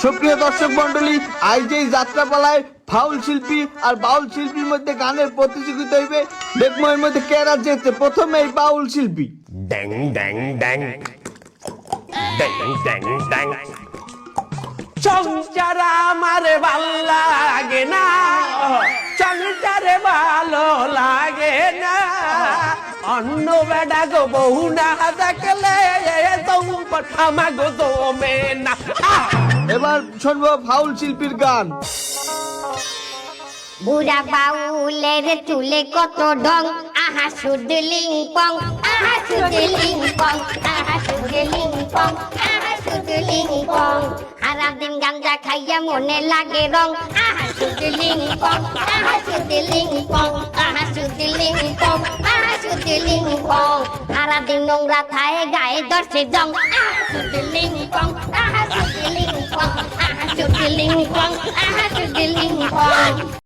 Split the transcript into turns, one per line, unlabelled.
সুপ্রিয় দর্শক মন্ডলী, আজ এই যাত্রাপালায় ফাউল শিল্পী আর বাউল শিল্পীর মধ্যে গানের প্রতিযোগিতা হইবে। দেখবো এর মধ্যে কেরা যেতে। প্রথমে এই বাউল শিল্পী।
ড্যাং ড্যাং ড্যাং ড্যাং ড্যাং ড্যাং সংসার আমার ভাল লাগে না, সংসারে ভালো লাগে না, অন্য বেড়া গো বহু না দেখলে আমাগো দমে না।
এবার শুনবো ফাউল শিল্পীর গান।
বুড়া বাউলের চুলে কত ঢং, আহা শুধু লিংপং, আহা শুধু লিংপং, আহা শুধু লিংপং, আহা শুধু লিংপং। সারা দিন গাঞ্জা খাইয়া মনে লাগে রং, আহা শুধু লিংপং, আহা শুধু লিংপং, আহা শুধু লিংপং, আহা শুধু লিংপং। সারা দিন নোংরা খায় গায়ে ধরছে জং, আহা শুধু লিংপং, আহা শুধু লিংপং, আহা শুধু লিংপং, আহা শুধু লিংপং।